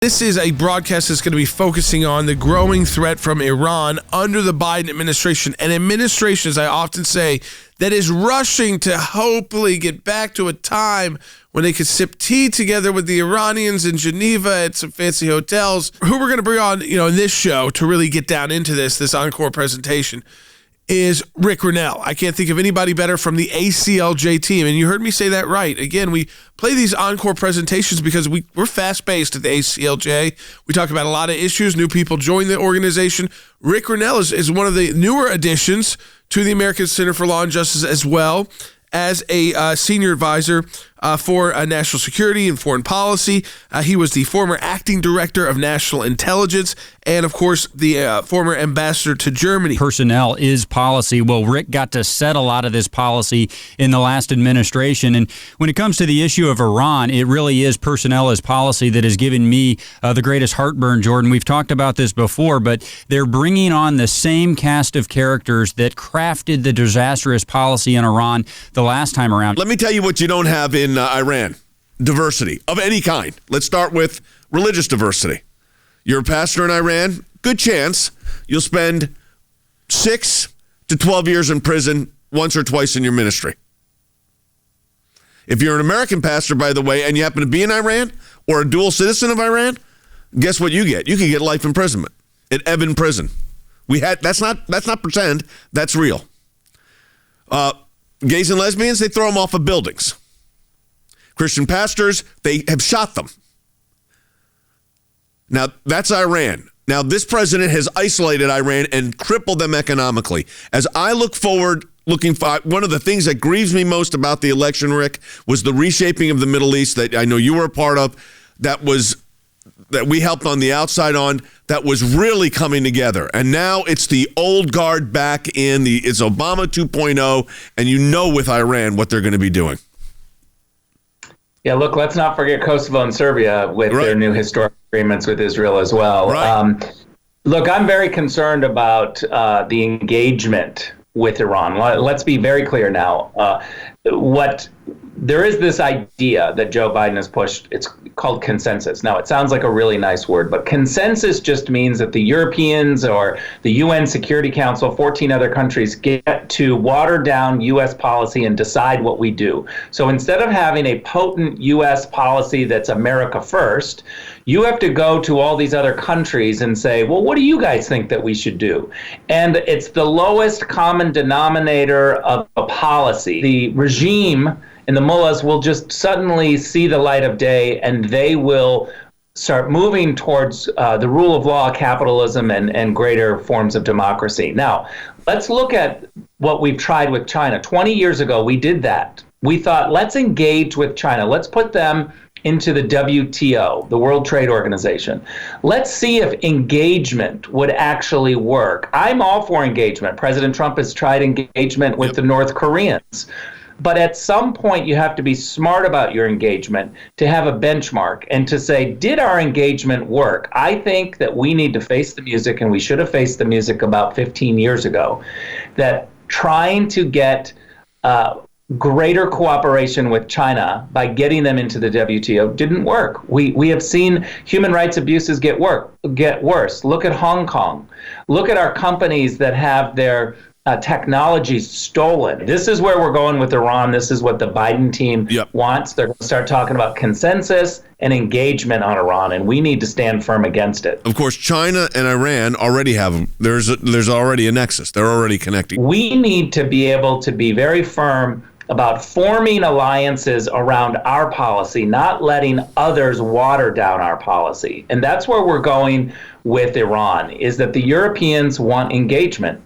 This is a broadcast that's going to be focusing on the growing threat from Iran under the Biden administration. An administration, as I often say, that is rushing to hopefully get back to a time when they could sip tea together with the Iranians in Geneva at some fancy hotels. Who we're going to bring on, in this show to really get down into this encore presentation is Ric Grenell. I can't think of anybody better from the ACLJ team. And you heard me say that right. Again, we play these encore presentations because we're fast-paced at the ACLJ. We talk about a lot of issues. New people join the organization. Ric Grenell is one of the newer additions to the American Center for Law and Justice, as well as a senior advisor for national security and foreign policy. He was the former acting director of national intelligence and, of course, the former ambassador to Germany. Personnel is policy. Well, Rick got to set a lot of this policy in the last administration. And when it comes to the issue of Iran, it really is personnel as policy that has given me the greatest heartburn, Jordan. We've talked about this before, but they're bringing on the same cast of characters that crafted the disastrous policy in Iran the last time around. Let me tell you what you don't have in Iran. Diversity of any kind. Let's start with religious diversity. You're a pastor in Iran, good chance you'll spend 6 to 12 years in prison once or twice in your ministry. If you're an American pastor, by the way, and you happen to be in Iran or a dual citizen of Iran, guess what you get? You can get life imprisonment at Evin Prison. That's not pretend, that's real. Gays and lesbians, they throw them off of buildings. Christian pastors, they have shot them. Now, that's Iran. Now, this president has isolated Iran and crippled them economically. As I look forward, one of the things that grieves me most about the election, Rick, was the reshaping of the Middle East that I know you were a part of, that we helped on the outside on, that was really coming together. And now it's the old guard back in, it's Obama 2.0, and with Iran what they're going to be doing. Yeah, look, let's not forget Kosovo and Serbia with their new historic agreements with Israel as well. Right. Look, I'm very concerned about the engagement with Iran. Let's be very clear now. There is this idea that Joe Biden has pushed. It's called consensus. Now, it sounds like a really nice word, but consensus just means that the Europeans or the UN Security Council, 14 other countries, get to water down U.S. policy and decide what we do. So instead of having a potent U.S. policy that's America first, you have to go to all these other countries and say, well, what do you guys think that we should do? And it's the lowest common denominator of a policy. The regime and the mullahs will just suddenly see the light of day, and they will start moving towards the rule of law, capitalism, and greater forms of democracy. Now, let's look at what we've tried with China. 20 years ago, we did that. We thought, let's engage with China. Let's put them into the WTO, the World Trade Organization. Let's see if engagement would actually work. I'm all for engagement. President Trump has tried engagement with the North Koreans. But at some point, you have to be smart about your engagement to have a benchmark and to say, did our engagement work? I think that we need to face the music, and we should have faced the music about 15 years ago, that trying to get greater cooperation with China by getting them into the WTO didn't work. We have seen human rights abuses get worse. Look at Hong Kong. Look at our companies that have their technologies stolen. This is where we're going with Iran. This is what the Biden team wants. They're going to start talking about consensus and engagement on Iran, and we need to stand firm against it. Of course, China and Iran already have them. There's already a nexus. They're already connected. We need to be able to be very firm about forming alliances around our policy, not letting others water down our policy. And that's where we're going with Iran, is that the Europeans want engagement.